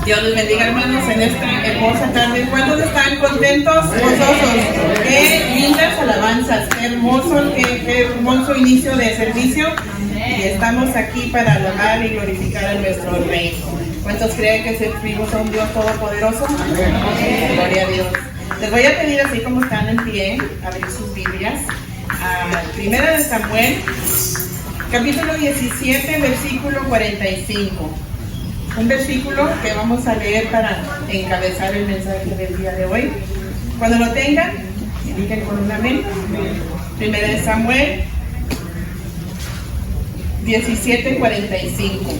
Dios les bendiga, hermanos, en esta hermosa tarde. ¿Cuántos están contentos, gozosos? Qué lindas alabanzas, qué hermoso inicio de servicio. Y estamos aquí para alabar y glorificar a nuestro Rey. ¿Cuántos creen que servimos a un Dios todopoderoso? Gloria a Dios. Les voy a pedir, así como están en pie, abrir sus Biblias a Primera de Samuel, capítulo 17, versículo 45. Un versículo que vamos a leer para encabezar el mensaje del día de hoy. Cuando lo tengan, indiquen con un amén. Primera de Samuel 17:45.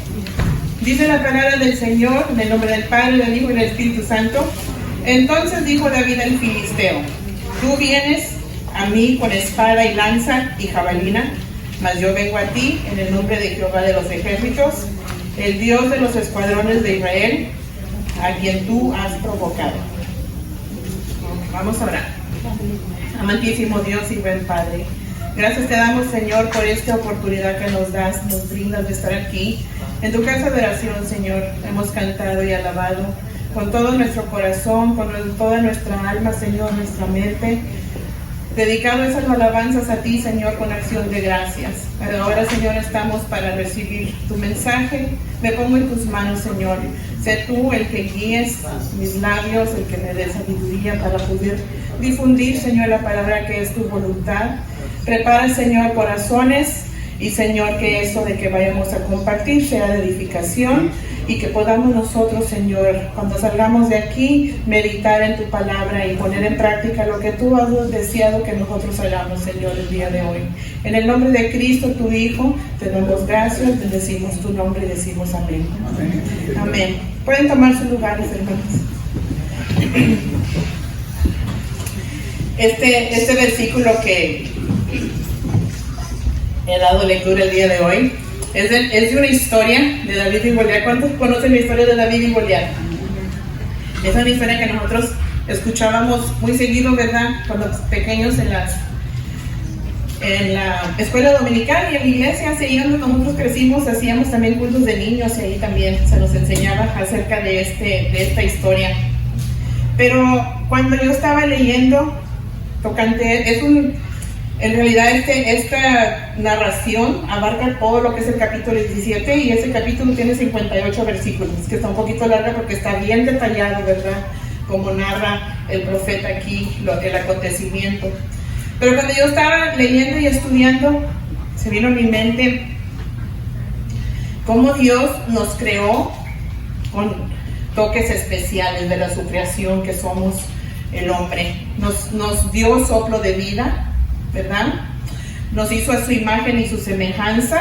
Dice la palabra del Señor, en el nombre del Padre, del Hijo y del Espíritu Santo. Entonces dijo David al filisteo: tú vienes a mí con espada y lanza y jabalina, mas yo vengo a ti en el nombre de Jehová de los ejércitos, el Dios de los escuadrones de Israel, a quien tú has provocado. Vamos a orar. Amantísimo Dios y buen Padre, gracias te damos, Señor, por esta oportunidad que nos das, nos brindas de estar aquí en tu casa de oración, Señor. Hemos cantado y alabado con todo nuestro corazón, con toda nuestra alma, Señor, nuestra mente, dedicado esas alabanzas a ti, Señor, con acción de gracias. Pero ahora, Señor, estamos para recibir tu mensaje. Me pongo en tus manos, Señor. Sé tú el que guíes mis labios, el que me dé sabiduría para poder difundir, Señor, la palabra que es tu voluntad. Prepara, Señor, corazones y, Señor, que eso de que vayamos a compartir sea de edificación y que podamos nosotros, Señor, cuando salgamos de aquí, meditar en tu palabra y poner en práctica lo que tú has deseado que nosotros hagamos, Señor, el día de hoy. En el nombre de Cristo, tu Hijo, te damos gracias, te decimos tu nombre y decimos amén. Amén. Amén. Pueden tomar sus lugares, hermanos. Este versículo que he dado lectura el día de hoy es de una historia de David y Goliat. ¿Cuántos conocen la historia de David y Goliat? Es una historia que nosotros escuchábamos muy seguido, ¿verdad? Cuando pequeños en la escuela dominical y en la iglesia, así donde nosotros crecimos, hacíamos también cultos de niños y ahí también se nos enseñaba acerca de esta historia. Pero cuando yo estaba leyendo, en realidad esta narración abarca todo lo que es el capítulo 17 y ese capítulo tiene 58 versículos, que está un poquito larga porque está bien detallado, ¿verdad? Como narra el profeta aquí el acontecimiento. Pero cuando yo estaba leyendo y estudiando, se vino a mi mente cómo Dios nos creó con toques especiales de su creación que somos el hombre. Nos dio soplo de vida, ¿verdad? Nos hizo a su imagen y su semejanza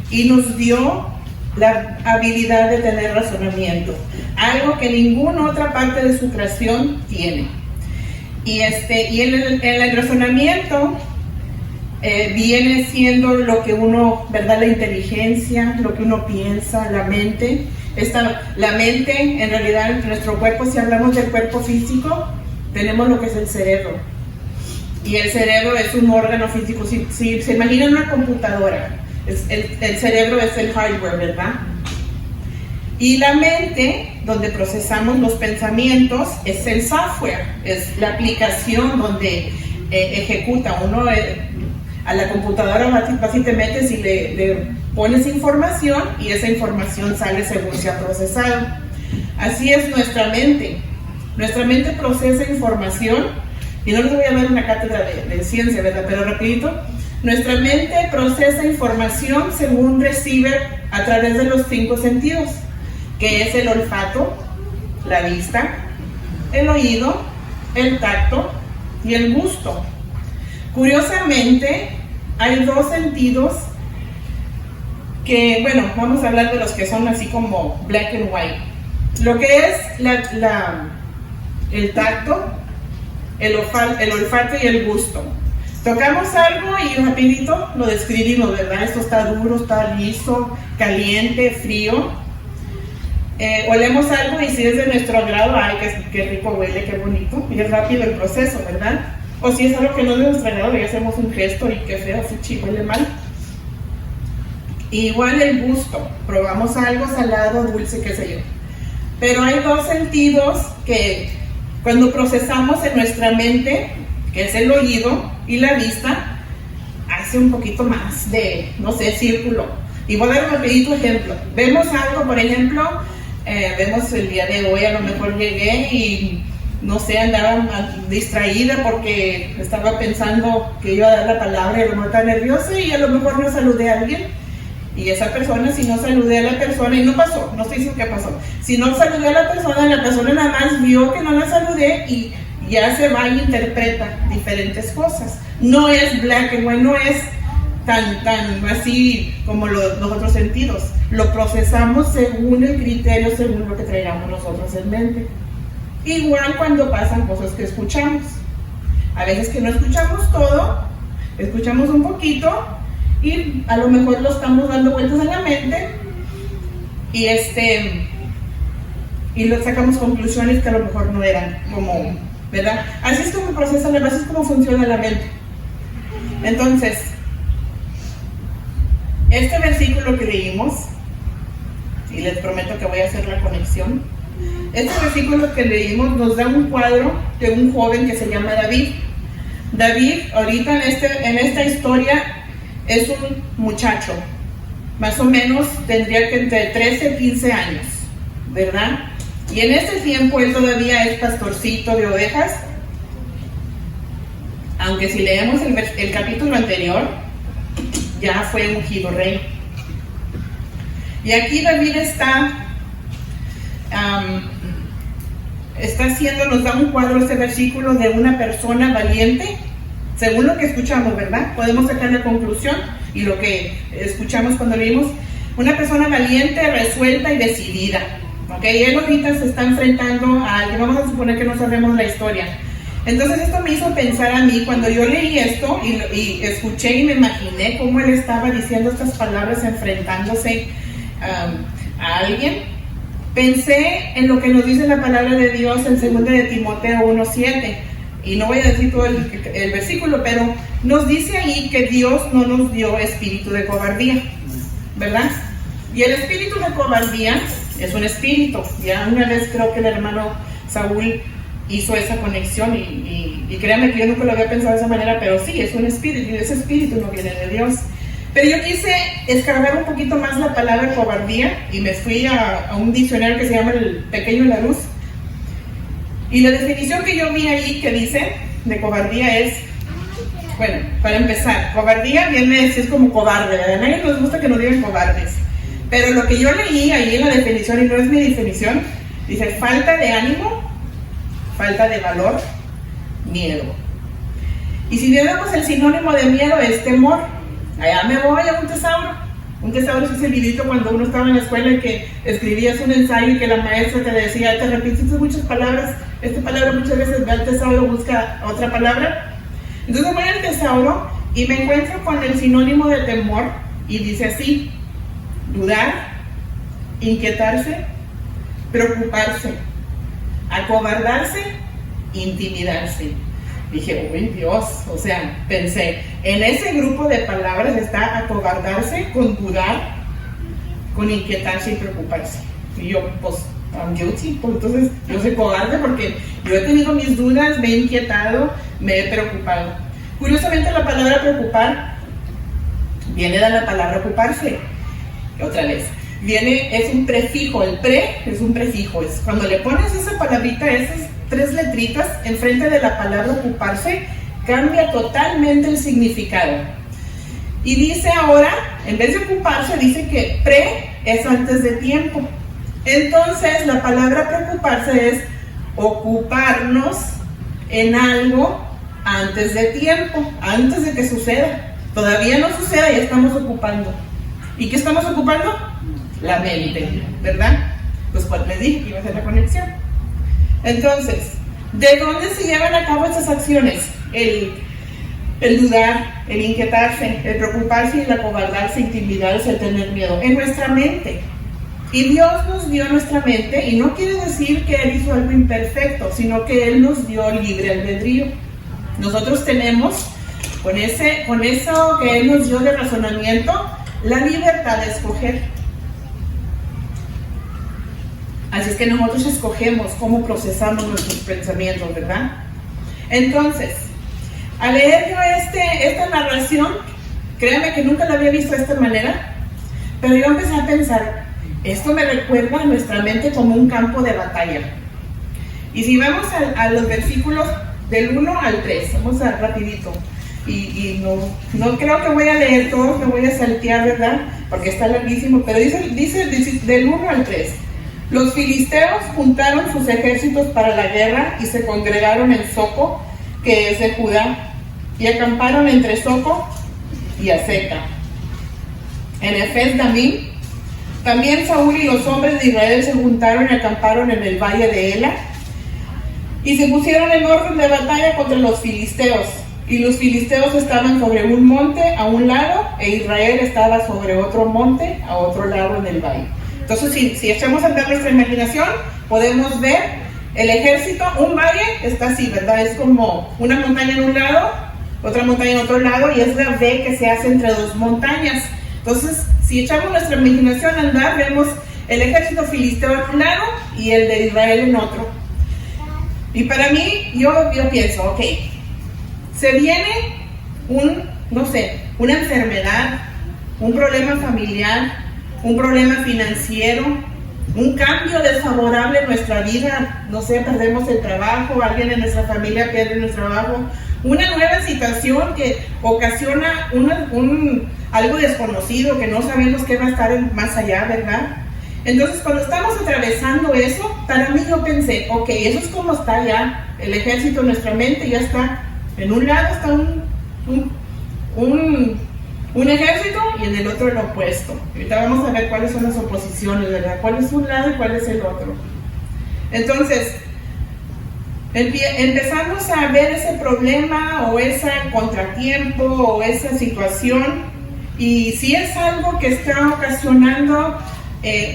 y nos dio la habilidad de tener razonamiento, algo que ninguna otra parte de su creación tiene. Y el razonamiento viene siendo lo que uno, ¿verdad? La inteligencia, lo que uno piensa, la mente. La mente, en realidad, en nuestro cuerpo, si hablamos del cuerpo físico, tenemos lo que es el cerebro. Y el cerebro es un órgano físico. Si se imaginan una computadora, el cerebro es el hardware, ¿verdad? Y la mente, donde procesamos los pensamientos, es el software, es la aplicación donde ejecuta uno. A la computadora vas y te metes y le pones información y esa información sale según se ha procesado. Así es nuestra mente. Nuestra mente procesa información, y no les voy a dar una cátedra de ciencia, ¿verdad? Pero rapidito, nuestra mente procesa información según recibe a través de los 5 sentidos, que es el olfato, la vista, el oído, el tacto y el gusto. Curiosamente, hay 2 sentidos que, bueno, vamos a hablar de los que son así como black and white. Lo que es el tacto, el olfato y el gusto. Tocamos algo y rapidito lo describimos, ¿verdad? Esto está duro, está liso, caliente, frío. Olemos algo y si es de nuestro agrado, ay, qué rico huele, qué bonito, y es rápido el proceso, ¿verdad? O si es algo que no es de nuestro agrado, ya hacemos un gesto y qué feo, fuchi, huele mal. Igual el gusto, probamos algo salado, dulce, qué sé yo. Pero hay dos sentidos que cuando procesamos en nuestra mente, que es el oído y la vista, hace un poquito más de, no sé, círculo. Y voy a dar un rapidito ejemplo. Vemos algo, por ejemplo, vemos el día de hoy, a lo mejor llegué y no sé, andaba distraída porque estaba pensando que iba a dar la palabra y a lo mejor estaba nerviosa y a lo mejor no saludé a alguien. Y esa persona, si no saludé a la persona, y no pasó, no estoy diciendo que pasó, si no saludé a la persona nada más vio que no la saludé y ya se va y interpreta diferentes cosas. No es black and white, no es tan así como los otros sentidos. Lo procesamos según el criterio, según lo que traigamos nosotros en mente. Igual cuando pasan cosas que escuchamos. A veces que no escuchamos todo, escuchamos un poquito y a lo mejor lo estamos dando vueltas en la mente y lo sacamos conclusiones que a lo mejor no eran como, ¿verdad? Así es como procesa, así es como funciona la mente. Entonces, este versículo que leímos, y les prometo que voy a hacer la conexión, este versículo que leímos nos da un cuadro de un joven que se llama David. David, ahorita en esta historia, es un muchacho, más o menos tendría que entre 13 y 15 años, ¿verdad? Y en ese tiempo él todavía es pastorcito de ovejas, aunque si leemos el capítulo anterior, ya fue ungido rey. Y aquí David nos da un cuadro, este versículo, de una persona valiente. Según lo que escuchamos, ¿verdad? Podemos sacar la conclusión y lo que escuchamos cuando leímos. Una persona valiente, resuelta y decidida. ¿Ok? Él ahorita se está enfrentando a alguien. Vamos a suponer que no sabemos la historia. Entonces esto me hizo pensar a mí, cuando yo leí esto y escuché y me imaginé cómo él estaba diciendo estas palabras enfrentándose a alguien. Pensé en lo que nos dice la palabra de Dios en 2 de Timoteo 1:7. Y no voy a decir todo el versículo, pero nos dice ahí que Dios no nos dio espíritu de cobardía, ¿verdad? Y el espíritu de cobardía es un espíritu. Ya una vez creo que el hermano Saúl hizo esa conexión y créanme que yo nunca lo había pensado de esa manera, pero sí, es un espíritu y ese espíritu no viene de Dios. Pero yo quise escarbar un poquito más la palabra cobardía y me fui a un diccionario que se llama El Pequeño Larousse. Y la definición que yo vi ahí que dice de cobardía es, bueno, para empezar, cobardía viene, es como cobarde, ¿verdad? A nadie nos gusta que nos digan cobardes. Pero lo que yo leí ahí en la definición, y no es mi definición, dice falta de ánimo, falta de valor, miedo. Y si vemos el sinónimo de miedo es temor. Allá me voy a un tesauro. Un tesauro es ese librito cuando uno estaba en la escuela y que escribías un ensayo y que la maestra te decía, te repites muchas palabras, esta palabra muchas veces va al tesauro, busca otra palabra. Entonces voy al tesauro y me encuentro con el sinónimo de temor y dice así: dudar, inquietarse, preocuparse, acobardarse, intimidarse. Dije, uy Dios, o sea, pensé, en ese grupo de palabras está acobardarse, con dudar, con inquietarse y preocuparse. Y yo, pues, I'm guilty, pues entonces yo soy cobarde porque yo he tenido mis dudas, me he inquietado, me he preocupado. Curiosamente la palabra preocupar viene de la palabra ocuparse. Otra vez, es un prefijo, el pre es un prefijo, es cuando le pones esa palabrita, esas 3 letritas enfrente de la palabra ocuparse, cambia totalmente el significado. Y dice ahora, en vez de ocuparse, dice que pre es antes de tiempo. Entonces la palabra preocuparse es ocuparnos en algo antes de tiempo, antes de que suceda. Todavía no suceda y estamos ocupando. ¿Y qué estamos ocupando? La mente, ¿verdad? Pues cuando les dije que iba a hacer la conexión. Entonces, ¿de dónde se llevan a cabo estas acciones? El dudar, el inquietarse, el preocuparse, el acobardarse, intimidarse, el tener miedo. En nuestra mente. Y Dios nos dio nuestra mente, y no quiere decir que Él hizo algo imperfecto, sino que Él nos dio libre albedrío. Nosotros tenemos, con eso que Él nos dio de razonamiento, la libertad de escoger. Así es que nosotros escogemos cómo procesamos nuestros pensamientos, ¿verdad? Entonces, al leer yo esta narración, créanme que nunca la había visto de esta manera, pero yo empecé a pensar, esto me recuerda a nuestra mente como un campo de batalla. Y si vamos a los versículos del 1 al 3, vamos a rapidito, y no creo que voy a leer todos, me voy a saltear, ¿verdad? Porque está larguísimo, pero dice del 1 al 3. Los filisteos juntaron sus ejércitos para la guerra y se congregaron en Soco, que es de Judá, y acamparon entre Soco y Azeca. En Efes Damim, también Saúl y los hombres de Israel se juntaron y acamparon en el valle de Ela, y se pusieron en orden de batalla contra los filisteos. Y los filisteos estaban sobre un monte a un lado, e Israel estaba sobre otro monte a otro lado en el valle. Entonces, si echamos a andar nuestra imaginación, podemos ver el ejército, un valle está así, ¿verdad? Es como una montaña en un lado, otra montaña en otro lado, y es la V que se hace entre dos montañas. Entonces, si echamos nuestra imaginación a andar, vemos el ejército filisteo en un lado y el de Israel en otro. Y para mí, yo pienso, ok, se viene una enfermedad, un problema familiar, un problema financiero, un cambio desfavorable en nuestra vida, no sé, perdemos el trabajo, alguien en nuestra familia pierde el trabajo, una nueva situación que ocasiona algo desconocido, que no sabemos qué va a estar más allá, ¿verdad? Entonces, cuando estamos atravesando eso, para mí yo pensé, ok, eso es como está ya el ejército en nuestra mente, ya está, en un lado está un ejército y en el otro el opuesto. Ahorita vamos a ver cuáles son las oposiciones, ¿verdad? ¿Cuál es un lado y cuál es el otro? Entonces, empezamos a ver ese problema o ese contratiempo o esa situación, y si es algo que está ocasionando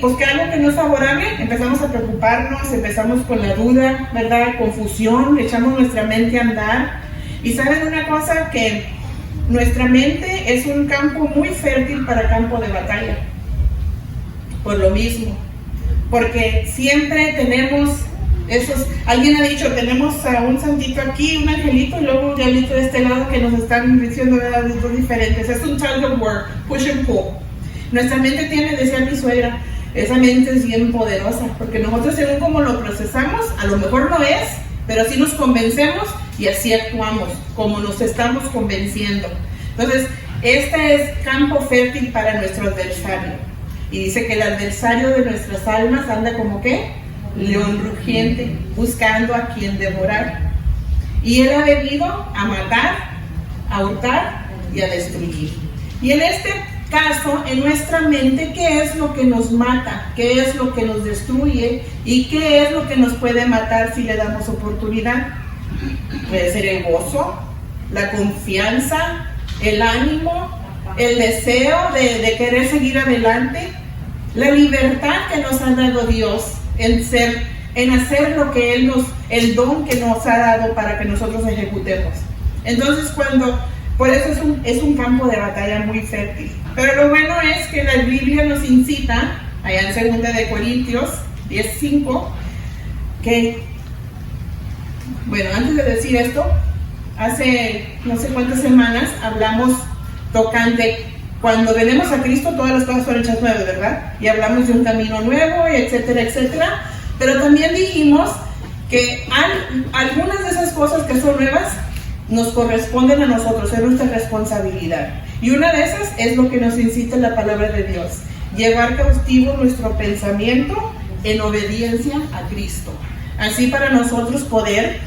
pues que algo que no es favorable, empezamos a preocuparnos, empezamos con la duda, ¿verdad? Confusión, echamos nuestra mente a andar. Y saben una cosa, que nuestra mente es un campo muy fértil para campo de batalla, por lo mismo, porque siempre tenemos alguien ha dicho, tenemos a un santito aquí, un angelito, y luego un diablito de este lado que nos están diciendo dos diferentes. Es un tug of war, push and pull. Nuestra mente tiene, decía mi suegra, esa mente es bien poderosa, porque nosotros según como lo procesamos, a lo mejor no es, pero así nos convencemos y así actuamos, como nos estamos convenciendo. Entonces, este es campo fértil para nuestro adversario. Y dice que el adversario de nuestras almas anda como ¿qué? León rugiente, buscando a quien devorar. Y él ha venido a matar, a hurtar y a destruir. Y en este caso, en nuestra mente, ¿qué es lo que nos mata? ¿Qué es lo que nos destruye? ¿Y qué es lo que nos puede matar si le damos oportunidad? Puede ser el gozo, la confianza, el ánimo, el deseo de querer seguir adelante, la libertad que nos ha dado Dios en hacer lo que Él el don que nos ha dado para que nosotros ejecutemos. Entonces, por eso es un campo de batalla muy fértil. Pero lo bueno es que la Biblia nos incita, allá en 2 de Corintios 10:5, que, bueno, antes de decir esto, hace no sé cuántas semanas hablamos tocante, cuando venimos a Cristo todas las cosas son hechas nuevas, ¿verdad? Y hablamos de un camino nuevo, y etcétera, etcétera. Pero también dijimos que algunas de esas cosas que son nuevas nos corresponden a nosotros, es nuestra responsabilidad. Y una de esas es lo que nos incita la palabra de Dios: llevar cautivo nuestro pensamiento en obediencia a Cristo. Así para nosotros poder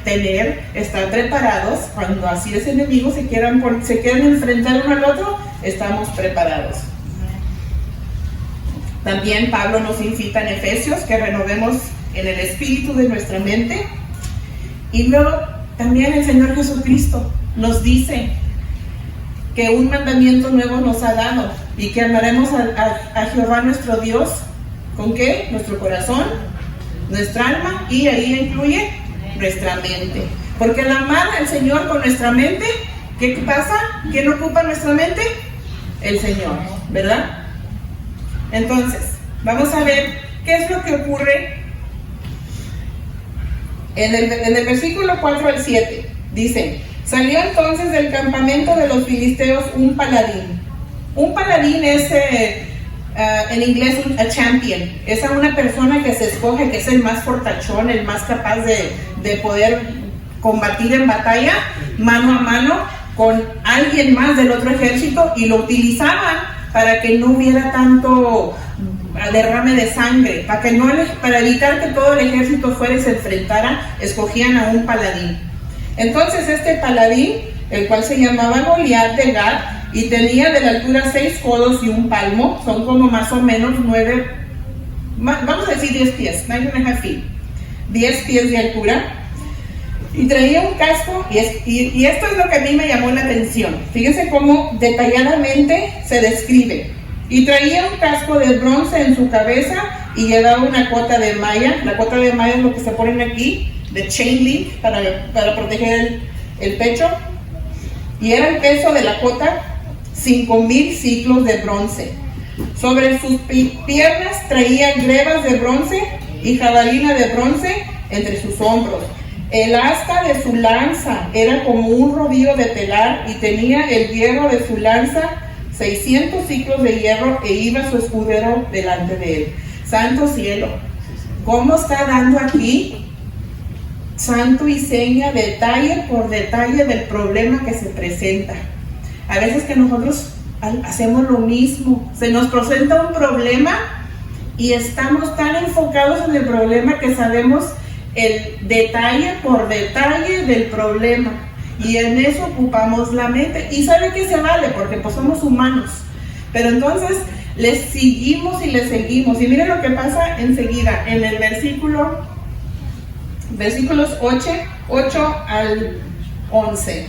estar preparados cuando así los enemigos se quieran enfrentar uno al otro, estamos preparados. También Pablo nos incita en Efesios que renovemos en el espíritu de nuestra mente. Y luego también el Señor Jesucristo nos dice que un mandamiento nuevo nos ha dado y que amaremos a Jehová nuestro Dios. ¿Con qué? Nuestro corazón, nuestra alma, y ahí incluye nuestra mente. Porque al amar al Señor con nuestra mente, ¿qué pasa? ¿Quién ocupa nuestra mente? El Señor. ¿verdad? Entonces, vamos a ver qué es lo que ocurre en el versículo 4 al 7. Dice: salió entonces del campamento de los filisteos un paladín. Un paladín es en inglés a champion, es a una persona que se escoge, que es el más fortachón, el más capaz de poder combatir en batalla mano a mano con alguien más del otro ejército, y lo utilizaban para que no hubiera tanto derrame de sangre, para evitar que todo el ejército fuera y se enfrentara. Escogían a un paladín. Entonces este paladín, el cual se llamaba Goliat de Gat, y tenía de la altura 6 codos y un palmo, son como más o menos 9, vamos a decir 10 pies, 9.5 feet, 10 pies de altura, y traía un casco, y esto es lo que a mí me llamó la atención. Fíjense cómo detalladamente se describe. Y traía un casco de bronce en su cabeza y llevaba una cota de malla. La cota de malla es lo que se ponen aquí, de chain link, para proteger el pecho. Y era el peso de la cota 5,000 ciclos de bronce. Sobre sus piernas traía grebas de bronce y jabalina de bronce entre sus hombros. El asta de su lanza era como un rodillo de telar, y tenía el hierro de su lanza 600 ciclos de hierro, e iba su escudero delante de él. Santo cielo, ¿cómo está dando aquí santo y seña, detalle por detalle del problema que se presenta? A veces que nosotros hacemos lo mismo, se nos presenta un problema y estamos tan enfocados en el problema que sabemos el detalle por detalle del problema, y en eso ocupamos la mente. Y sabe que se vale, porque pues somos humanos, pero entonces les seguimos y les seguimos. Y miren lo que pasa enseguida en el versículos 8 al 11.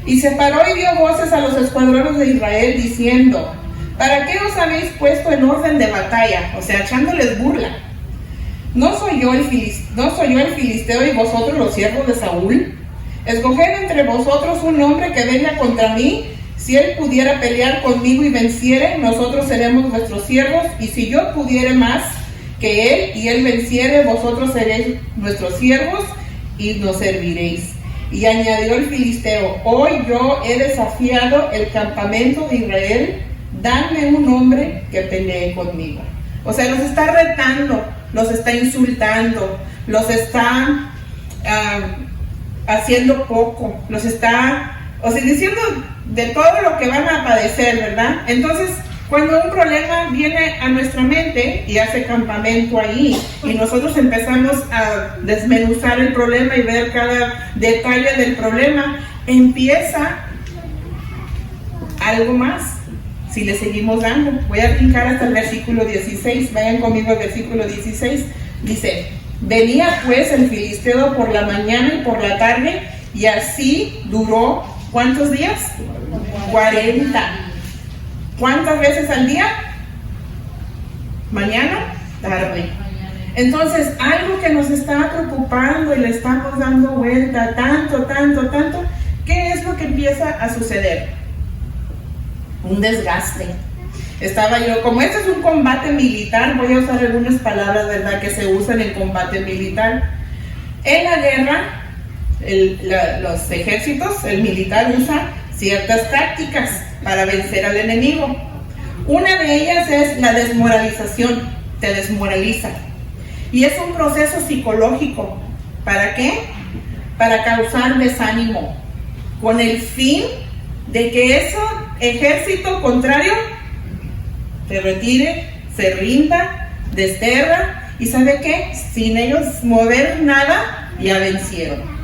Y se paró y dio voces a los escuadrones de Israel diciendo: ¿para qué os habéis puesto en orden de batalla? O sea, echándoles burla. ¿No soy yo el filisteo y vosotros los siervos de Saúl? Escoged entre vosotros un hombre que venga contra mí. Si él pudiera pelear conmigo y venciere, nosotros seremos vuestros siervos. Y si yo pudiere más que él y él venciere, vosotros seréis nuestros siervos y nos serviréis. Y añadió el filisteo: hoy yo he desafiado el campamento de Israel, dadme un hombre que pelee conmigo. O sea, los está retando, los está insultando, los está haciendo poco, los está, diciendo de todo lo que van a padecer, ¿verdad? Entonces, cuando un problema viene a nuestra mente y hace campamento ahí, y nosotros empezamos a desmenuzar el problema y ver cada detalle del problema, empieza algo más. Si le seguimos dando, voy a brincar hasta el versículo 16, vayan conmigo al versículo 16, dice: venía pues el filisteo por la mañana y por la tarde, y así duró, ¿cuántos días? 40. ¿Cuántas veces al día? Mañana, tarde. Entonces, algo que nos está preocupando y le estamos dando vuelta tanto, ¿qué es lo que empieza a suceder? Un desgaste. Como este es un combate militar, voy a usar algunas palabras, ¿verdad?, que se usan en combate militar. En la guerra, los ejércitos, el militar usa ciertas tácticas para vencer al enemigo. Una de ellas es la desmoralización, te desmoraliza. Y es un proceso psicológico. ¿Para qué? Para causar desánimo, con el fin de que ese ejército contrario se retire, se rinda, desterra, y ¿sabe qué? Sin ellos mover nada, ya vencieron.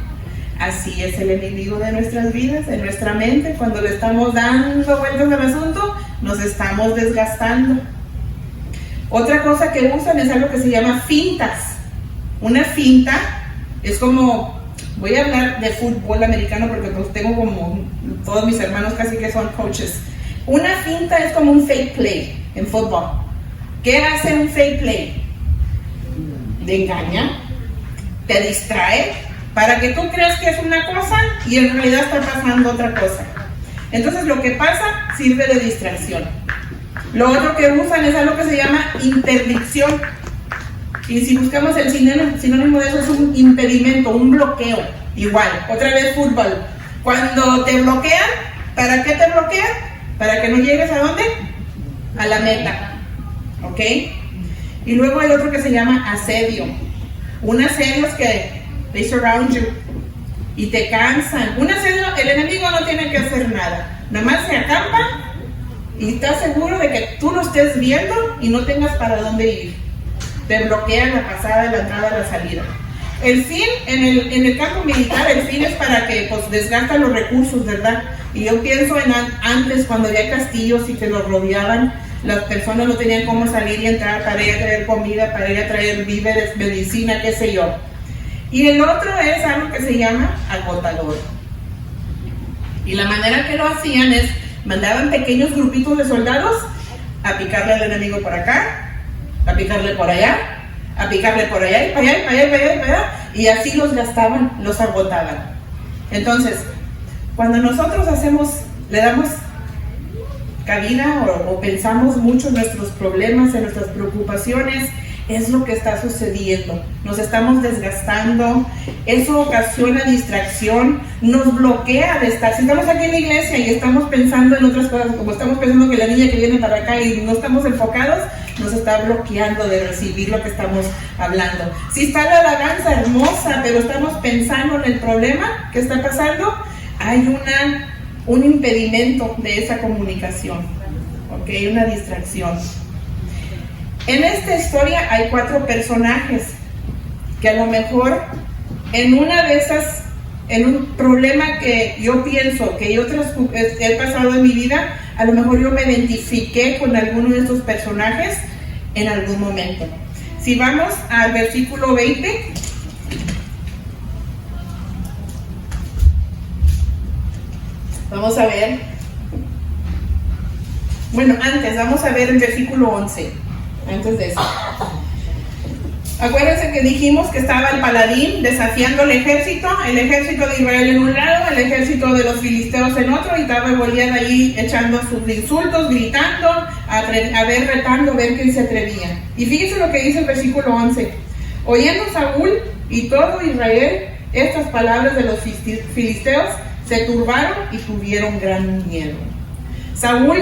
Así es el enemigo de nuestras vidas, en nuestra mente. Cuando le estamos dando vueltas al asunto, nos estamos desgastando. Otra cosa que usan es algo que se llama fintas. Una finta es como, voy a hablar de fútbol americano porque pues tengo como todos mis hermanos casi que son coaches. Una finta es como un fake play en fútbol. ¿Qué hace un fake play? Te engaña, te distrae, para que tú creas que es una cosa y en realidad está pasando otra cosa. Entonces lo que pasa sirve de distracción. Lo otro que usan es algo que se llama interdicción. Y si buscamos el sinónimo de eso, es un impedimento, un bloqueo. Igual, otra vez fútbol. Cuando te bloquean, ¿para qué te bloquean? Para que no llegues ¿a dónde? A la meta. ¿Ok? Y luego hay otro que se llama asedio. Un asedio es que they surround you y te cansan. Un asedio, el enemigo no tiene que hacer nada. Nada más se acampa y está seguro de que tú lo estés viendo y no tengas para dónde ir. Te bloquean la pasada, la entrada, la salida. El fin, en el campo militar, el fin es para que pues desgastan los recursos, ¿verdad? Y yo pienso en antes, cuando había castillos y que los rodeaban, las personas no tenían cómo salir y entrar para ir a traer comida, para ir a traer víveres, medicina, qué sé yo. Y el otro es algo que se llama agotador. Y la manera que lo hacían es, mandaban pequeños grupitos de soldados a picarle al enemigo por acá, a picarle por allá, a picarle por allá, y para allá, y para allá, y para allá, y para allá, y así los gastaban, los agotaban. Entonces, cuando nosotros le damos cabida o pensamos mucho en nuestros problemas, en nuestras preocupaciones, es lo que está sucediendo. Nos estamos desgastando, eso ocasiona distracción, nos bloquea de estar. Si estamos aquí en la iglesia y estamos pensando en otras cosas, como estamos pensando que la niña que viene para acá y no estamos enfocados, nos está bloqueando de recibir lo que estamos hablando. Si está la alabanza hermosa, pero estamos pensando en el problema que está pasando, hay un impedimento de esa comunicación, ¿ok? Una distracción. En esta historia hay 4 personajes que a lo mejor en una de esas, en un problema que yo pienso que yo he pasado en mi vida, a lo mejor yo me identifiqué con alguno de estos personajes en algún momento. Si vamos al versículo 20, vamos a ver, bueno, antes vamos a ver el versículo 11. Antes de eso, acuérdense que dijimos que estaba el paladín desafiando el ejército de Israel en un lado, el ejército de los filisteos en otro, y estaba Goliat ahí echando sus insultos, gritando, retando, a ver quién se atrevía. Y fíjense lo que dice el versículo 11. Oyendo Saúl y todo Israel estas palabras de los filisteos, se turbaron y tuvieron gran miedo. Saúl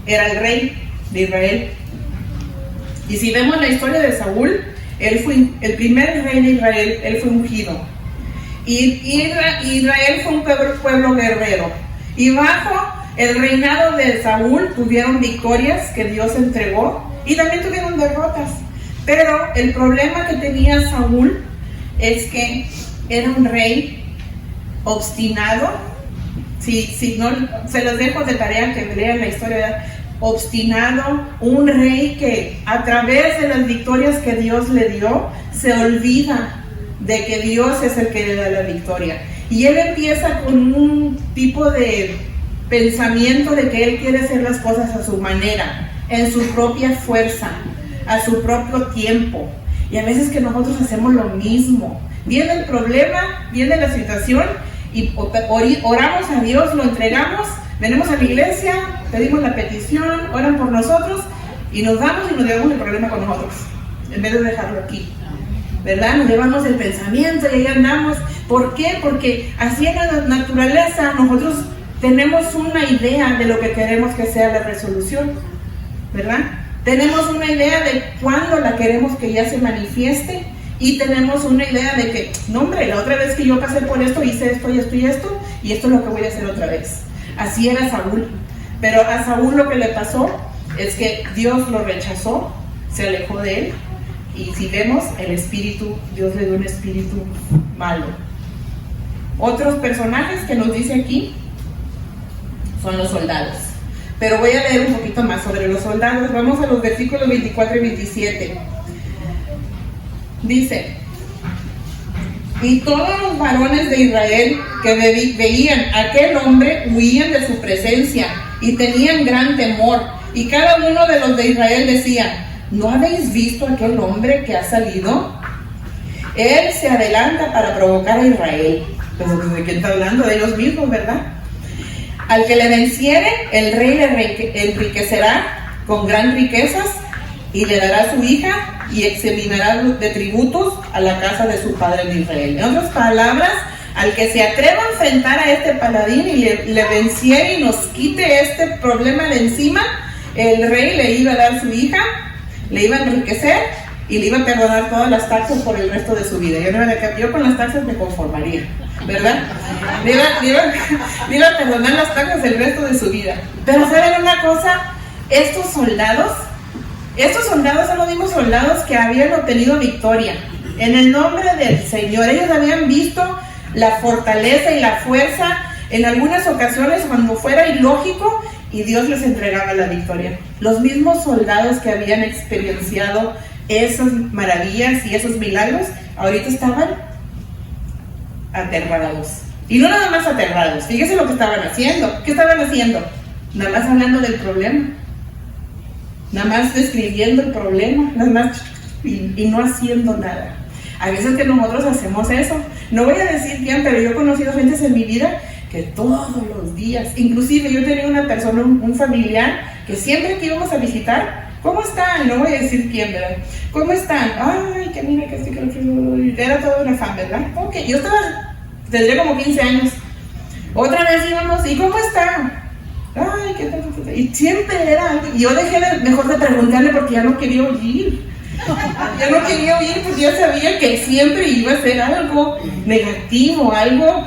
era el rey de Israel. Y si vemos la historia de Saúl, él fue el primer rey de Israel, él fue ungido. Y Israel fue un pueblo guerrero. Y bajo el reinado de Saúl tuvieron victorias que Dios entregó y también tuvieron derrotas. Pero el problema que tenía Saúl es que era un rey obstinado. Si no, se los dejo de tarea que lean la historia, ¿verdad? Obstinado, un rey que a través de las victorias que Dios le dio, se olvida de que Dios es el que le da la victoria. Y él empieza con un tipo de pensamiento de que él quiere hacer las cosas a su manera, en su propia fuerza, a su propio tiempo. Y a veces que nosotros hacemos lo mismo. Viene el problema, viene la situación y oramos a Dios, lo entregamos, venimos a la iglesia, pedimos la petición, oran por nosotros y nos vamos y nos llevamos el problema con nosotros, en vez de dejarlo aquí, ¿verdad? Nos llevamos el pensamiento y ahí andamos. ¿Por qué? Porque así en la naturaleza nosotros tenemos una idea de lo que queremos que sea la resolución, ¿verdad? Tenemos una idea de cuándo la queremos que ya se manifieste y tenemos una idea de que, no hombre, la otra vez que yo pasé por esto, hice esto y esto y esto, y esto es lo que voy a hacer otra vez. Así era Saúl, pero a Saúl lo que le pasó es que Dios lo rechazó, se alejó de él, y si vemos el espíritu, Dios le dio un espíritu malo. Otros personajes que nos dice aquí son los soldados, pero voy a leer un poquito más sobre los soldados. Vamos a los versículos 24 y 27. Dice: y todos los varones de Israel que veían a aquel hombre huían de su presencia y tenían gran temor. Y cada uno de los de Israel decía: ¿no habéis visto a aquel hombre que ha salido? Él se adelanta para provocar a Israel. Pues, ¿de quién está hablando? De ellos mismos, ¿verdad? Al que le venciere, el rey le enriquecerá con gran riquezas y le dará su hija y examinará de tributos a la casa de su padre en Israel. En otras palabras, al que se atreva a enfrentar a este paladín y le venciere y nos quite este problema de encima, el rey le iba a dar su hija, le iba a enriquecer y le iba a perdonar todas las taxas por el resto de su vida. Yo con las taxas me conformaría, ¿verdad? Le iba a perdonar las taxas el resto de su vida. Pero ¿saben una cosa? Estos soldados son los mismos soldados que habían obtenido victoria en el nombre del Señor. Ellos habían visto la fortaleza y la fuerza en algunas ocasiones cuando fuera ilógico, y Dios les entregaba la victoria. Los mismos soldados que habían experienciado esas maravillas y esos milagros, ahorita estaban aterrados. Y no nada más aterrados, fíjese lo que estaban haciendo. ¿Qué estaban haciendo? Nada más hablando del problema, nada más describiendo el problema, nada más y no haciendo nada. A veces que nosotros hacemos eso. No voy a decir quién, pero yo he conocido gentes en mi vida que todos los días, inclusive yo tenía una persona, un familiar, que siempre que íbamos a visitar, ¿cómo están? No voy a decir quién, ¿verdad? ¿Cómo están? Ay, que mira, que sí, que era toda una fan, ¿verdad? Ok, yo tendría como 15 años. Otra vez íbamos, ¿y cómo están? Ay, qué tal. Y siempre era algo. Y yo dejé mejor de preguntarle porque ya no quería oír. Ya no quería oír porque yo sabía que siempre iba a ser algo negativo, algo,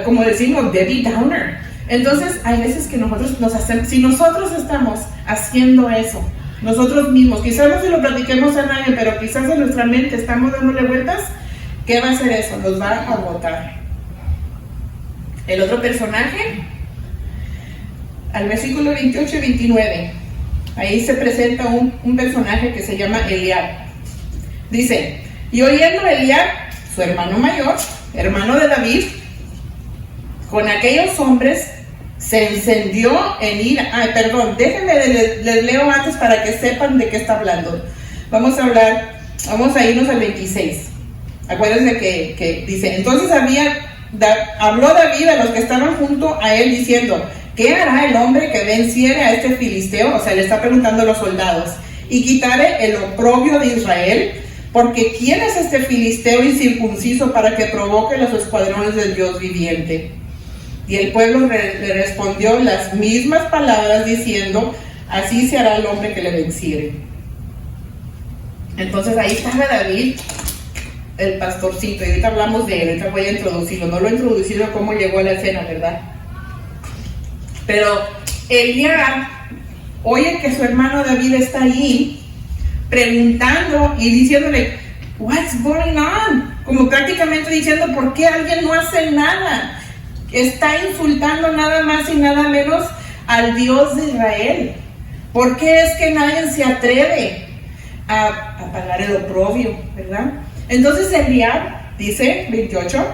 como decimos, Debbie Downer. Entonces, hay veces que nosotros si nosotros estamos haciendo eso, nosotros mismos, quizás no se lo platiquemos a nadie, pero quizás en nuestra mente estamos dándole vueltas, ¿qué va a hacer eso? Nos va a agotar. El otro personaje, al versículo 28 y 29, ahí se presenta un personaje que se llama Eliab. Dice, y oyendo Eliab, su hermano mayor, hermano de David, con aquellos hombres se encendió en ira. Ay, perdón, déjenme, les leo antes para que sepan de qué está hablando. Vamos a irnos al 26. Acuérdense que dice, entonces habló David a los que estaban junto a él diciendo, ¿qué hará el hombre que venciere a este filisteo? O sea, le está preguntando a los soldados, y quitare el oprobio de Israel, porque ¿quién es este filisteo incircunciso para que provoque los escuadrones del Dios viviente? Y el pueblo le respondió las mismas palabras diciendo, así se hará el hombre que le venciere. Entonces ahí estaba David, el pastorcito, y ahorita hablamos de él, ahorita voy a introducirlo. No lo he introducido cómo llegó a la escena, ¿verdad? Pero Eliab oye que su hermano David está ahí preguntando y diciéndole, what's going on? Como prácticamente diciendo, ¿por qué alguien no hace nada? Está insultando nada más y nada menos al Dios de Israel. ¿Por qué es que nadie se atreve a pagar el oprobio, verdad? Entonces Eliab, dice 28,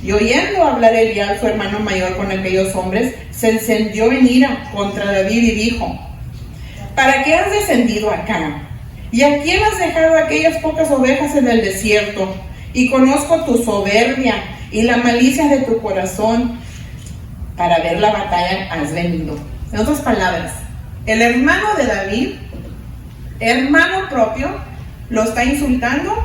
y oyendo hablar Eliab, su hermano mayor, con aquellos hombres, se encendió en ira contra David y dijo, ¿para qué has descendido acá? ¿Y a quién has dejado aquellas pocas ovejas en el desierto? Y conozco tu soberbia y la malicia de tu corazón. Para ver la batalla has venido. En otras palabras, el hermano de David, hermano propio, lo está insultando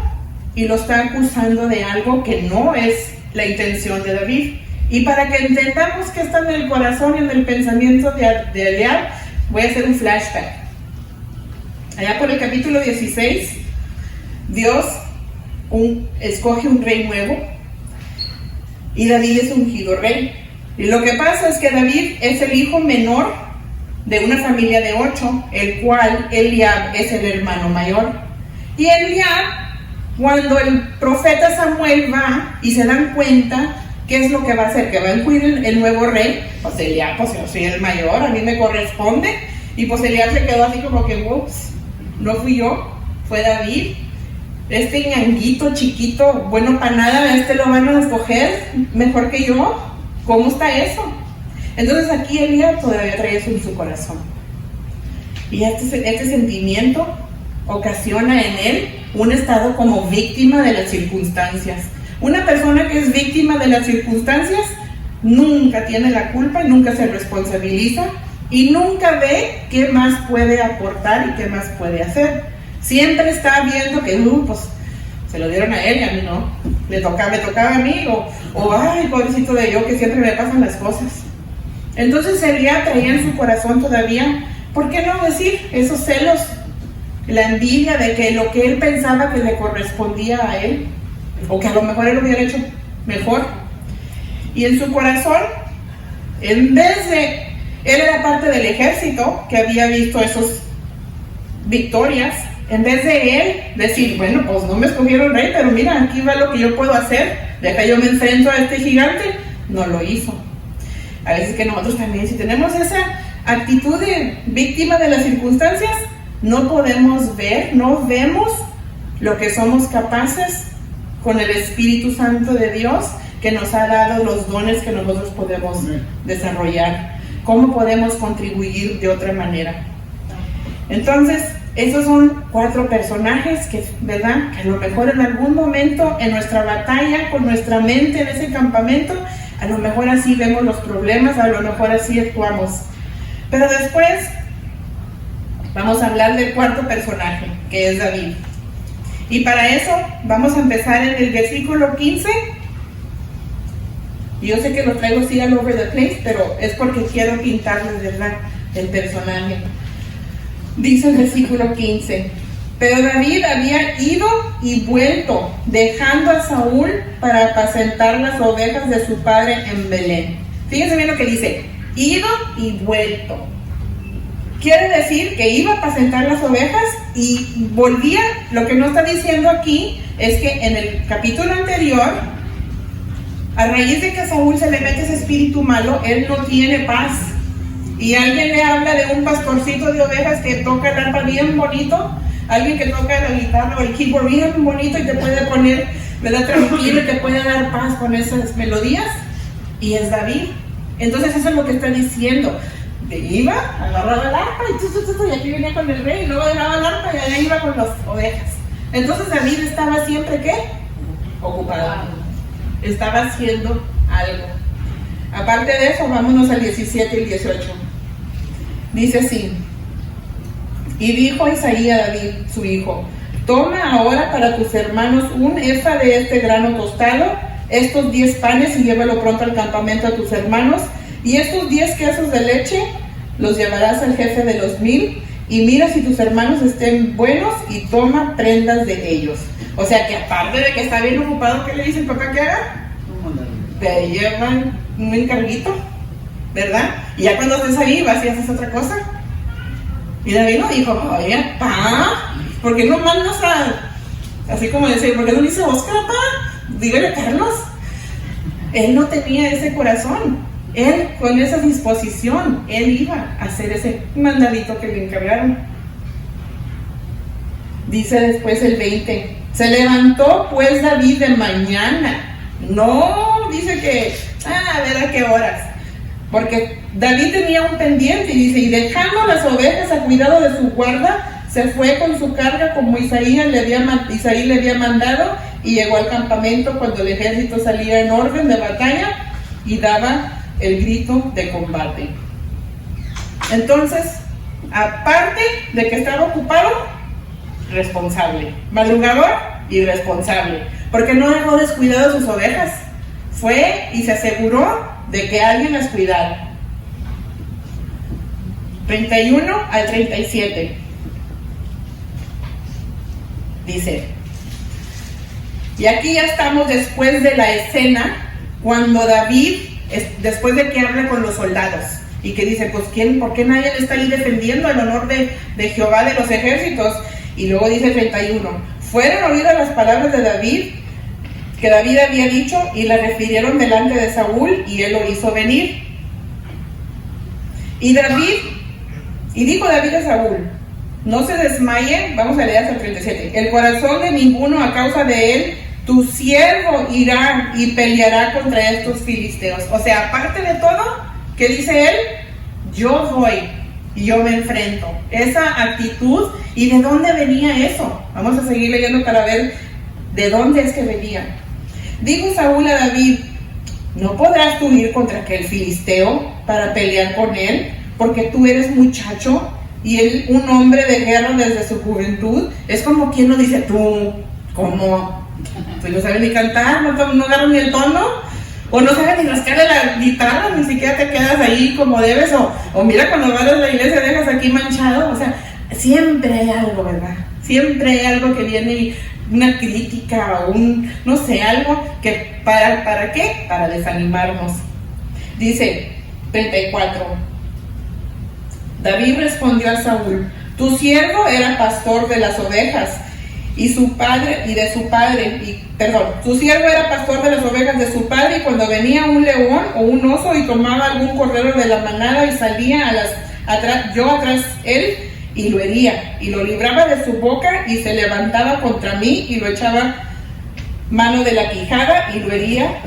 y lo está acusando de algo que no es la intención de David. Y para que entendamos qué está en el corazón y en el pensamiento de Eliab, voy a hacer un flashback. Allá por el capítulo 16, Dios escoge un rey nuevo y David es ungido rey. Y lo que pasa es que David es el hijo menor de una familia de 8, el cual Eliab es el hermano mayor. Y Eliab, cuando el profeta Samuel va y se dan cuenta, ¿qué es lo que va a hacer? Que va a ungir el nuevo rey. Pues Eliab, pues yo soy el mayor, a mí me corresponde. Y pues Eliab se quedó así como que, ups, no fui yo, fue David. Este ñanguito chiquito, bueno para nada, lo van a escoger mejor que yo. ¿Cómo está eso? Entonces aquí Eliab todavía trae eso en su corazón. Y este sentimiento ocasiona en él un estado como víctima de las circunstancias. Una persona que es víctima de las circunstancias nunca tiene la culpa y nunca se responsabiliza y nunca ve qué más puede aportar y qué más puede hacer. Siempre está viendo que, pues, se lo dieron a él y a mí no. Me tocaba a mí, ay, pobrecito de yo, que siempre me pasan las cosas. Entonces Elías traía en su corazón todavía, ¿por qué no decir esos celos? La envidia de que lo que él pensaba que le correspondía a él, o que a lo mejor él lo hubiera hecho mejor. Y en su corazón, en vez de, él era parte del ejército que había visto esas victorias, en vez de él decir, bueno, pues no me escogieron rey, pero mira, aquí va lo que yo puedo hacer, deja yo me enfrento a este gigante, no lo hizo. A veces que nosotros también, si tenemos esa actitud de víctima de las circunstancias, no podemos ver, no vemos lo que somos capaces con el Espíritu Santo de Dios que nos ha dado los dones que nosotros podemos desarrollar, cómo podemos contribuir de otra manera. Entonces, esos son 4 personajes que, ¿verdad? Que a lo mejor en algún momento en nuestra batalla con nuestra mente en ese campamento, a lo mejor así vemos los problemas, a lo mejor así actuamos. Pero después vamos a hablar del 4.º personaje, que es David. Y para eso vamos a empezar en el versículo 15. Yo sé que lo traigo así all over the place, pero es porque quiero pintarles, ¿verdad?, el personaje. Dice el versículo 15: pero David había ido y vuelto, dejando a Saúl para apacentar las ovejas de su padre en Belén. Fíjense bien lo que dice, ido y vuelto. Quiere decir que iba a apacentar las ovejas y volvía. Lo que no está diciendo aquí es que en el capítulo anterior, a raíz de que a Saúl se le mete ese espíritu malo, él no tiene paz. Y alguien le habla de un pastorcito de ovejas que toca el arpa bien bonito, alguien que toca la guitarra o el keyboard bien bonito y te puede poner, ¿verdad?, tranquilo y te puede dar paz con esas melodías. Y es David. Entonces eso es lo que está diciendo. Iba, agarraba el arpa y aquí venía con el rey, y luego dejaba el arpa y allá iba con las ovejas. Entonces David estaba siempre, ¿qué? Ocupado. Estaba haciendo algo. Aparte de eso, vámonos al 17 y 18. Dice así: y dijo Isaías a David, su hijo, toma ahora para tus hermanos un efa de este grano tostado, estos 10 panes y llévalo pronto al campamento a tus hermanos, y estos 10 quesos de leche los llevarás al jefe de los 1000, y mira si tus hermanos estén buenos y toma prendas de ellos. O sea que aparte de que está bien ocupado, ¿qué le dice el papá que haga? Te llevan un encarguito, ¿verdad? Y ya cuando estés ahí vas y haces otra cosa. Y David no dijo, oye, pa, ¿por qué no mandas a, así como decir, ¿por qué no dice Oscar, pa? Dígale a Carlos. Él no tenía ese corazón. Él, con esa disposición, él iba a hacer ese mandadito que le encargaron. Dice después el 20, se levantó pues David de mañana. No, dice que, a ver a qué horas. Porque David tenía un pendiente y dice, y dejando las ovejas a cuidado de su guarda, se fue con su carga como Isaí le había mandado, y llegó al campamento cuando el ejército salía en orden de batalla y daba el grito de combate. Entonces, aparte de que estaba ocupado, responsable, madrugador y responsable, porque no dejó descuidado sus ovejas. Fue y se aseguró de que alguien las cuidara. 31 al 37 dice, y aquí ya estamos después de la escena, cuando David, después de que habla con los soldados y que dice, pues ¿por qué nadie le está ahí defendiendo el honor de Jehová de los ejércitos? Y luego dice 31, fueron oídas las palabras de David, que David había dicho, y la refirieron delante de Saúl, y él lo hizo venir. Y dijo David a Saúl, no se desmaye, vamos a leer hasta el 37, el corazón de ninguno a causa de él, tu siervo irá y peleará contra estos filisteos. O sea, aparte de todo, ¿qué dice él? Yo voy y yo me enfrento. Esa actitud, ¿y de dónde venía eso? Vamos a seguir leyendo para ver de dónde es que venía. Dijo Saúl a David, ¿no podrás tú ir contra aquel filisteo para pelear con él? porque tú eres muchacho y él un hombre de guerra desde su juventud. Es como quien nos dice, tú, ¿cómo? Pues no sabes ni cantar, no agarras ni el tono, o no sabes ni rascarle la guitarra, ni siquiera te quedas ahí como debes, o mira cuando vas a la iglesia dejas aquí manchado. O sea, siempre hay algo, ¿verdad? Siempre hay algo que viene, una crítica o no sé, algo que ¿para qué? Para desanimarnos. Dice 34. David respondió a Saúl: tu siervo era pastor de las ovejas tu siervo era pastor de las ovejas de su padre, y cuando venía un león o un oso y tomaba algún cordero de la manada y salía yo atrás él, y lo hería, y lo libraba de su boca, y se levantaba contra mí, y lo echaba mano de la quijada, y lo hería,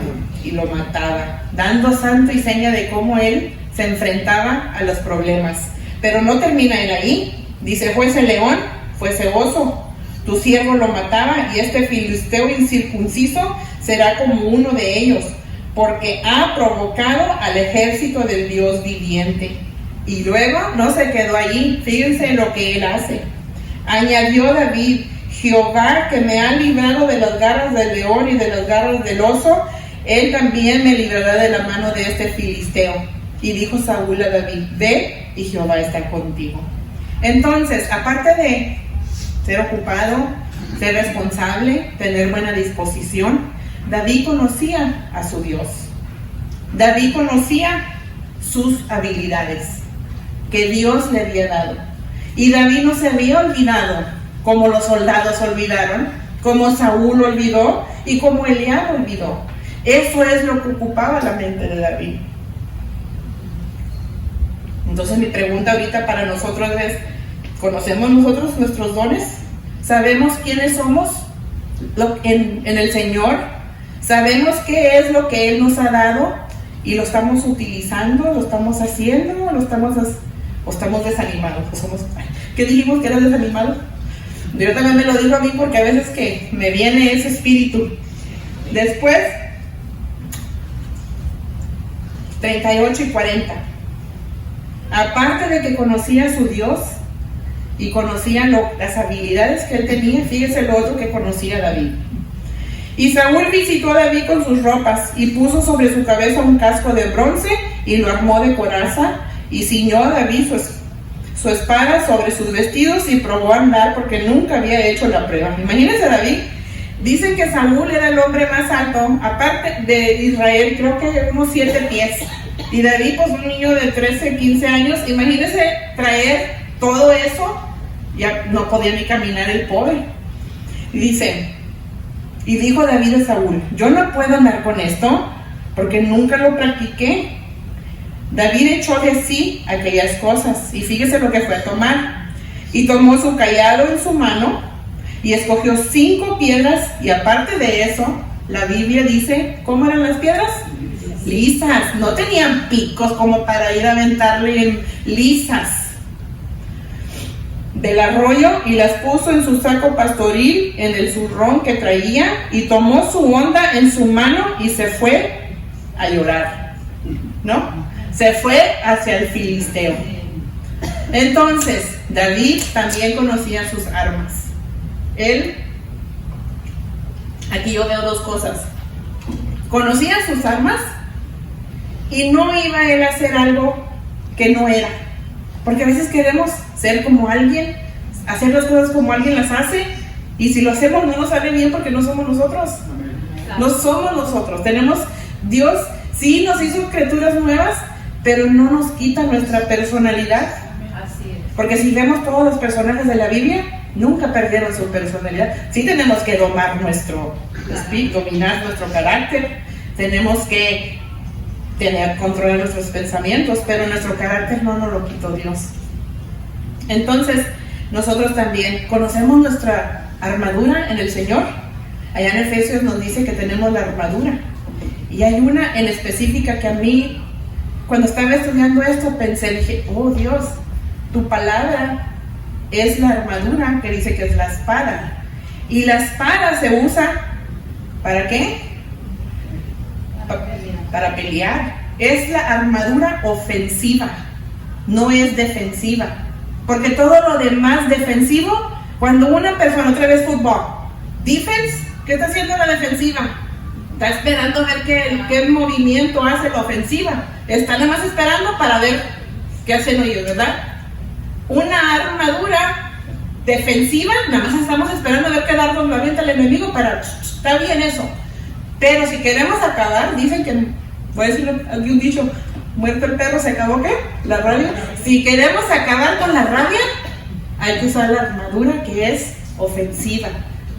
y lo mataba, dando santo y seña de cómo él se enfrentaba a los problemas. Pero no termina él ahí, dice: fuese león, fuese oso, tu siervo lo mataba, y este filisteo incircunciso será como uno de ellos, porque ha provocado al ejército del Dios viviente. Y luego no se quedó ahí, fíjense lo que él hace. Añadió David: Jehová, que me ha librado de las garras del león y de las garras del oso, él también me librará de la mano de este filisteo. Y dijo Saúl a David: ve, y Jehová está contigo. Entonces, aparte de ser ocupado, ser responsable, tener buena disposición, David conocía a su Dios. David conocía sus habilidades que Dios le había dado. Y David no se había olvidado como los soldados olvidaron, como Saúl olvidó y como Eliab olvidó. Eso es lo que ocupaba la mente de David. Entonces mi pregunta ahorita para nosotros es: ¿conocemos nosotros nuestros dones? ¿Sabemos quiénes somos en el Señor? ¿Sabemos qué es lo que Él nos ha dado? ¿Y lo estamos utilizando? ¿Lo estamos haciendo? ¿O estamos desanimados? ¿Qué dijimos que era desanimado? Yo también me lo digo a mí, porque a veces que me viene ese espíritu. Después, 38 y 40. Aparte de que conocía a su Dios y conocía las habilidades que él tenía, fíjese lo otro que conocía David. Y Saúl visitó a David con sus ropas, y puso sobre su cabeza un casco de bronce, y lo armó de coraza, y ciñó a David su espada sobre sus vestidos, y probó a andar, porque nunca había hecho la prueba. Imagínense David. Dicen que Saúl era el hombre más alto, aparte de Israel, creo que unos 7 pies. Y David, pues un niño de 13, 15 años, imagínense traer todo eso, ya no podía ni caminar el pobre. Y dice: y dijo David a Saúl: yo no puedo andar con esto, porque nunca lo practiqué. David echó de sí aquellas cosas, y fíjese lo que fue a tomar. Y tomó su cayado en su mano, y escogió 5 piedras, y aparte de eso, la Biblia dice, ¿cómo eran las piedras? Lisas, no tenían picos como para ir a aventarle, lisas, del arroyo, y las puso en su saco pastoril, en el zurrón que traía, y tomó su honda en su mano, y se fue a llorar, ¿no? Se fue hacia el filisteo. Entonces, David también conocía sus armas. Él, aquí yo veo 2 cosas: conocía sus armas, y no iba él a hacer algo que no era, porque a veces queremos ser como alguien, hacer las cosas como alguien las hace, y si lo hacemos no nos sale bien, porque no somos nosotros. No somos nosotros. Dios sí nos hizo criaturas nuevas, pero no nos quita nuestra personalidad. Así es. Porque si vemos todos los personajes de la Biblia, nunca perdieron su personalidad. Sí tenemos que domar nuestro espíritu, dominar nuestro carácter, tenemos que controlar nuestros pensamientos, pero nuestro carácter no nos lo quitó Dios. Entonces, nosotros también conocemos nuestra armadura en el Señor. Allá en Efesios nos dice que tenemos la armadura. Y hay una en específica que a mí, cuando estaba estudiando esto, dije, oh Dios, tu palabra es la armadura, que dice que es la espada. Y la espada se usa, ¿para qué? Para pelear. Es la armadura ofensiva. no es defensiva. Porque todo lo demás defensivo, cuando una persona, otra vez fútbol, defense, ¿qué está haciendo la defensiva? Está esperando ver qué movimiento hace la ofensiva. Está nada más esperando para ver qué hacen ellos, ¿verdad? Una armadura defensiva, nada más estamos esperando a ver qué dardos lo avienta el enemigo para... Está bien eso. Pero si queremos acabar, dicen que, voy a decir aquí un dicho, muerto el perro, ¿se acabó qué? La rabia. Si queremos acabar con la rabia, hay que usar la armadura que es ofensiva,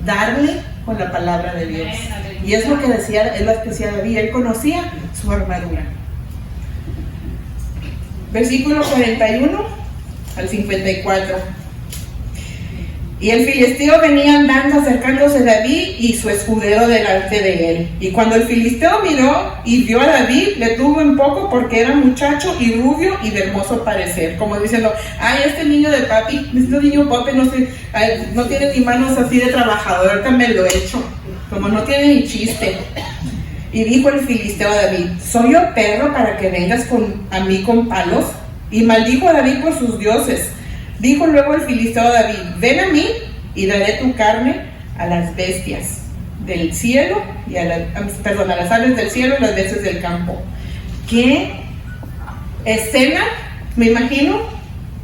darle con la palabra de Dios. Y es lo que decía, es lo que decía David, él conocía su armadura. Versículo 41 al 54. Y el filisteo venía andando acercándose a David y su escudero delante de él. Y cuando el filisteo miró y vio a David, le tuvo en poco porque era muchacho y rubio y de hermoso parecer. Como diciendo, ay, este niño de papi, este niño papi no tiene ni manos así de trabajador, ahorita me lo he hecho. Como no tiene ni chiste. Y dijo el filisteo a David, ¿soy yo perro para que vengas a mí con palos? Y maldijo a David por sus dioses. Dijo luego el filisteo a David, ven a mí y daré tu carne a las bestias del cielo y a las aves del cielo y las bestias del campo. ¿Qué escena, me imagino,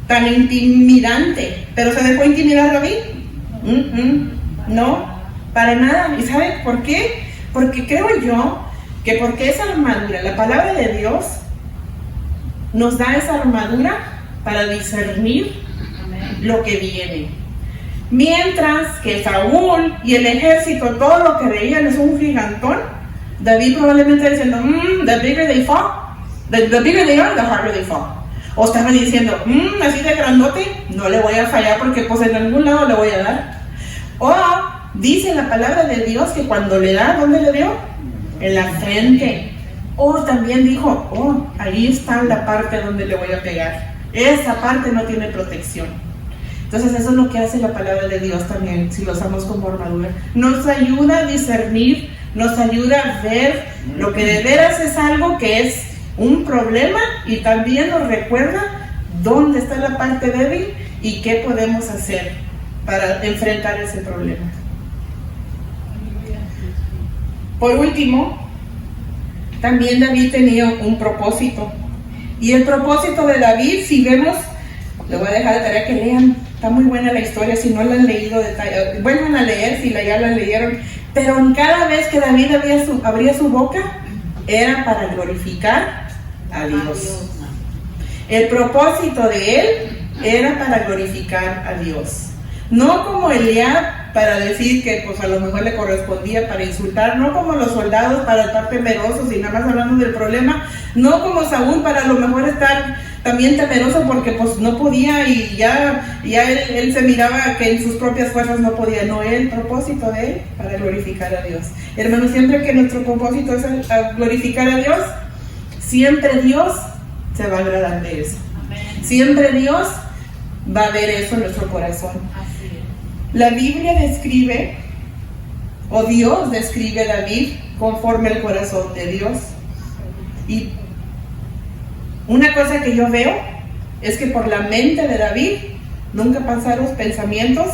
tan intimidante? ¿Pero se dejó intimidar David? No, para nada. ¿Y sabe por qué? Porque creo yo que porque esa armadura, la palabra de Dios, nos da esa armadura para discernir lo que viene. Mientras que Saúl y el ejército, todo lo que veían es un gigantón, David probablemente diciendo, the bigger they fall, the bigger they are, the harder they fall. O estaba diciendo, así de grandote, no le voy a fallar porque pues en algún lado le voy a dar. O dice la palabra de Dios que cuando le da, ¿dónde le dio? En la frente. O también dijo, ahí está la parte donde le voy a pegar. Esa parte no tiene protección. Entonces eso es lo que hace la palabra de Dios también, si lo usamos como armadura. Nos ayuda a discernir, nos ayuda a ver lo que de veras es algo que es un problema y también nos recuerda dónde está la parte débil y qué podemos hacer para enfrentar ese problema. Por último, también David tenía un propósito. Y el propósito de David, si vemos, le voy a dejar de tarea que lean. Está muy buena la historia, si no la han leído, vuelvan a leer si ya la leyeron. Pero en cada vez que David abría su boca, era para glorificar a Dios. El propósito de él era para glorificar a Dios. No como Eliab para decir que pues a lo mejor le correspondía para insultar, no como los soldados para estar temerosos y nada más hablando del problema, no como Saúl para a lo mejor estar también temeroso porque pues no podía y ya él se miraba que en sus propias fuerzas no podía. No, el propósito de él para glorificar a Dios. Hermanos, siempre que nuestro propósito es glorificar a Dios, siempre Dios se va a agradar de eso. Siempre Dios va a ver eso en nuestro corazón. La Biblia describe, o Dios describe a David conforme al corazón de Dios. Y una cosa que yo veo es que por la mente de David nunca pasaron pensamientos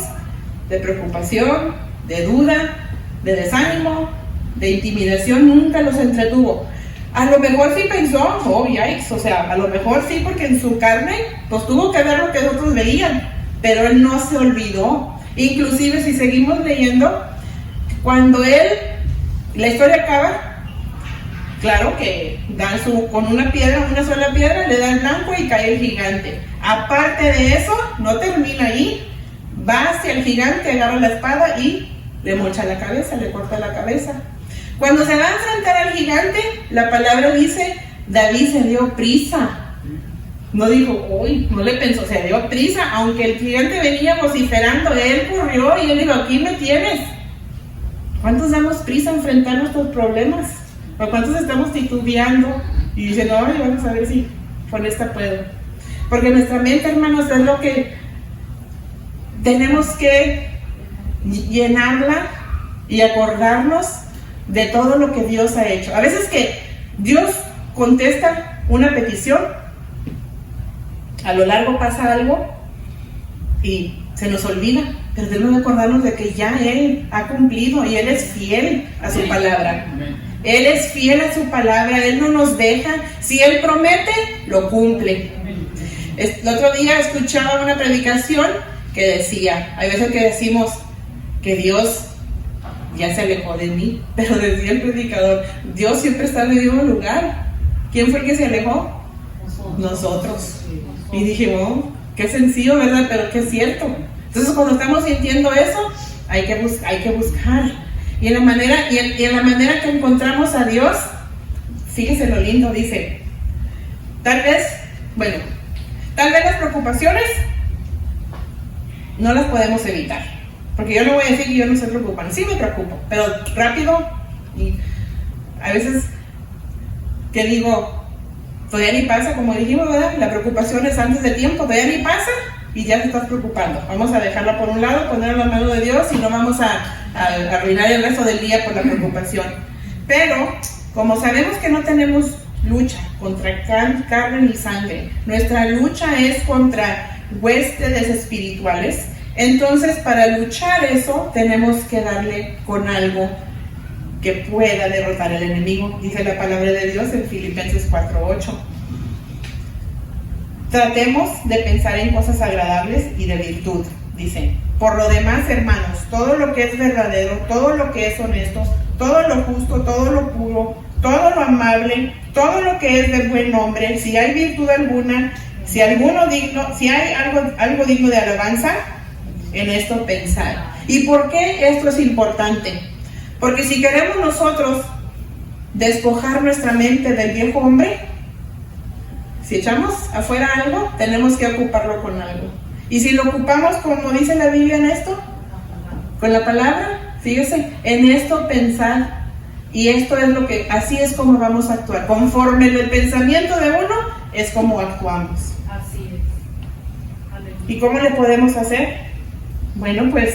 de preocupación, de duda, de desánimo, de intimidación, nunca los entretuvo. A lo mejor sí pensó, yikes, o sea, a lo mejor sí porque en su carne pues tuvo que ver lo que otros veían, pero él no se olvidó. Inclusive si seguimos leyendo, cuando la historia acaba, claro que con una sola piedra le da el blanco y cae el gigante. Aparte de eso, no termina ahí, va hacia el gigante, agarra la espada y le mocha la cabeza, le corta la cabeza. Cuando se va a enfrentar al gigante, la palabra dice, David se dio prisa. No dijo, no le pensó, se dio prisa, aunque el gigante venía vociferando, él corrió y él dijo, aquí me tienes. ¿Cuántos damos prisa a enfrentar nuestros problemas? ¿O cuántos estamos titubeando y dicen, vamos a ver si con esta puedo? Porque nuestra mente, hermanos, es lo que tenemos que llenarla y acordarnos de todo lo que Dios ha hecho. A veces que Dios contesta una petición, a lo largo pasa algo y se nos olvida, pero debemos acordarnos de que ya Él ha cumplido y Él es fiel a su palabra. Él es fiel a su palabra, Él no nos deja. Si Él promete, lo cumple. El otro día escuchaba una predicación que decía, hay veces que decimos que Dios ya se alejó de mí, pero decía el predicador, Dios siempre está en el mismo lugar. ¿Quién fue el que se alejó? Nosotros. Y dije, oh, qué sencillo, ¿verdad? Pero qué cierto. Entonces cuando estamos sintiendo eso, hay que buscar. Y en la manera que encontramos a Dios, fíjese lo lindo, dice, tal vez las preocupaciones no las podemos evitar. Porque yo no voy a decir que yo no se preocupan, sí me preocupo, pero rápido, y a veces que digo, todavía ni pasa, como dijimos, ¿verdad? La preocupación es antes de tiempo, todavía ni pasa y ya te estás preocupando. Vamos a dejarla por un lado, ponerla en la mano de Dios y no vamos a arruinar el resto del día por la preocupación. Pero, como sabemos que no tenemos lucha contra carne ni sangre, nuestra lucha es contra huestes espirituales. Entonces, para luchar eso, tenemos que darle con algo que pueda derrotar al enemigo. Dice la palabra de Dios en Filipenses 4:8. Tratemos de pensar en cosas agradables y de virtud. Dice, por lo demás, hermanos, todo lo que es verdadero, todo lo que es honesto, todo lo justo, todo lo puro, todo lo amable, todo lo que es de buen nombre, si hay virtud alguna, si hay algo digno de alabanza, en esto pensar. ¿Y por qué esto es importante? Porque si queremos nosotros despojar nuestra mente del viejo hombre, si echamos afuera algo, tenemos que ocuparlo con algo. Y si lo ocupamos, como dice la Biblia en esto, con la palabra, fíjese, en esto pensar. Y esto es así es como vamos a actuar. Conforme el pensamiento de uno, es como actuamos. Así es. ¿Y cómo le podemos hacer? Bueno, pues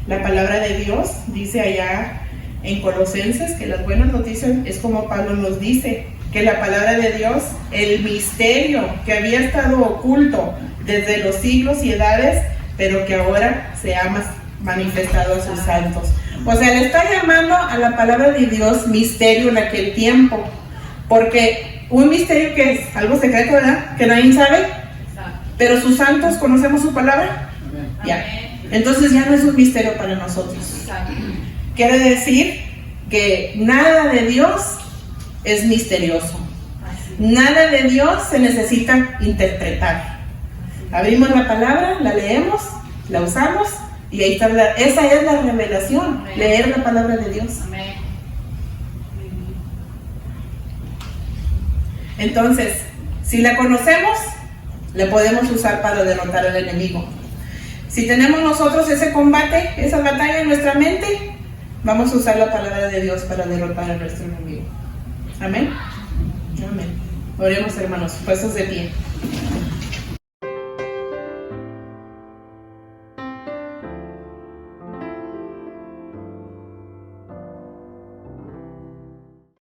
la palabra de Dios dice allá en Colosenses que las buenas noticias es como Pablo nos dice, que la palabra de Dios, el misterio que había estado oculto desde los siglos y edades, pero que ahora se ha manifestado a sus santos. O sea, le está llamando a la palabra de Dios misterio en aquel tiempo, porque un misterio que es algo secreto, ¿verdad? Que nadie sabe, pero sus santos conocemos su palabra. Ya. Entonces ya no es un misterio para nosotros. Quiere decir que nada de Dios es misterioso. Nada de Dios se necesita interpretar. Abrimos la palabra, la leemos, la usamos y ahí está. Esa es la revelación, leer la palabra de Dios. Entonces, si la conocemos, la podemos usar para derrotar al enemigo. Si tenemos nosotros ese combate, esa batalla en nuestra mente, vamos a usar la palabra de Dios para derrotar a nuestro enemigo. Amén. Amén. Oremos, hermanos, puestos de pie.